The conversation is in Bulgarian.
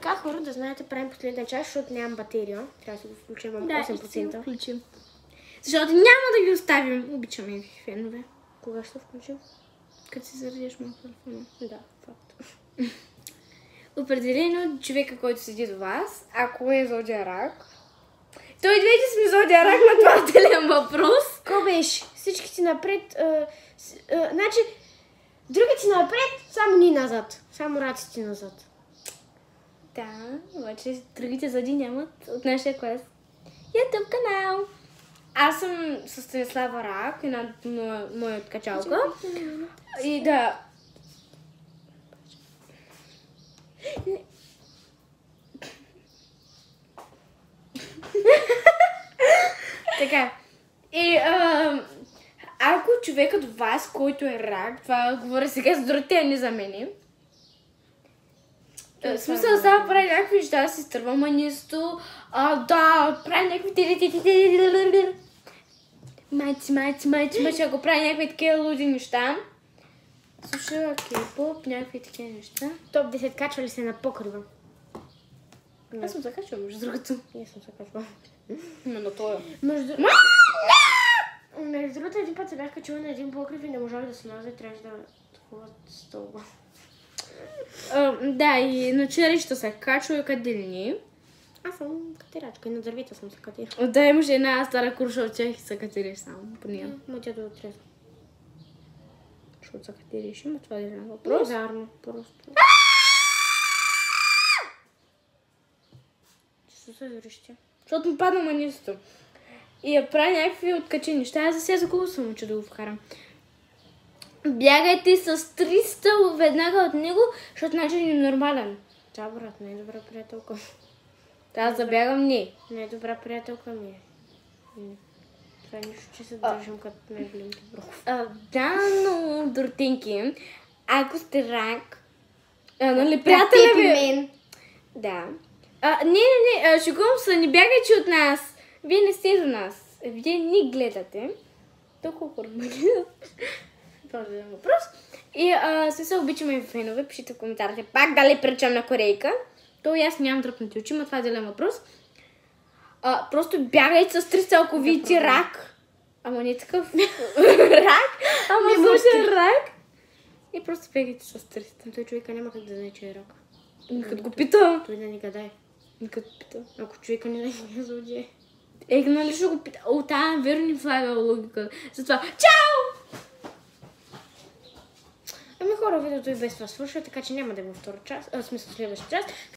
така хора, да знаете, правим последния час, защото нямам батерия. Трябва да си го включим, имам 8%. Да, включим. Защото няма да ги оставим. Обичаме ви, фенове. Кога ще включим? Като си заредиш моят телефон. Да, факт. Определено човека, който седи до вас, ако е зодия рак. Той вече сме зодия рак на това телен въпрос. Ко беше? Всички ти напред. Значи, другите ти напред, само ни назад. Само раците назад. Да, обаче другите зоди нямат от нашия клас YouTube канал. Аз съм с Станислава Рак, една моя откачалка. И да... Така. И ако човекът от вас, който е рак, това говоря сега за другите, а не за мене. В смисъл, само прави някакви неща, да си стърва манисто, да, прави някакви майци, ако прави някакви такива луди неща. Слушай, K-pop, някакви такива неща. Топ 10 качва ли се на покрива? Аз съм закачвала, между другото. И съм се качвала. Именно това. Между другото, един път се бях качила на един покрив и не можах да сляза и трябваше да такова стълба. Да, и на череща се качва и катерини. Аз съм катерачка и на дървета съм се катира. Да, имаше една стара круша от тях и се катериш само по нея. Ма тя да отрезва. Защото се катериш, има това е един въпрос. Зарно, просто. Че се връща. Защото ми падна манисто. И я прави някакви откачени неща. Аз за сега за колко съм уча да го вкарам. Бягайте с 300 веднага от него, защото начин е нормален. Да, брат, не е добра приятелка. Трябва да бягам не. Не е добра приятелка ми е. Това е нищо, че се държам като най-големите броков. Да, но дуртинки, ако сте рак, нали, приятеля ви... мен. Да. Не, шегувам се, не бягайте от нас. Вие не сте до нас. Вие ни гледате. Толкова хора ме гледат. Това е въпрос. И се обичаме и фенове, пишите в коментарите пак дали причам на Корейка. То и аз нямам дръпнати очи, но това е делен въпрос. Просто бягайте с 300, ако видите рак. Ама не такъв рак, ама слушай рак. И просто бягайте с 300. Той човека няма как да знае, че е рак. Като го пита. Той да ни гадае. Като пита. Ако човека не знае зодие. Нали ще го пита. Там верно ни влага логика. Затова, чао! Ами хора, видеото и без това свършва, така че няма да има втора част, в смисъл следващия част.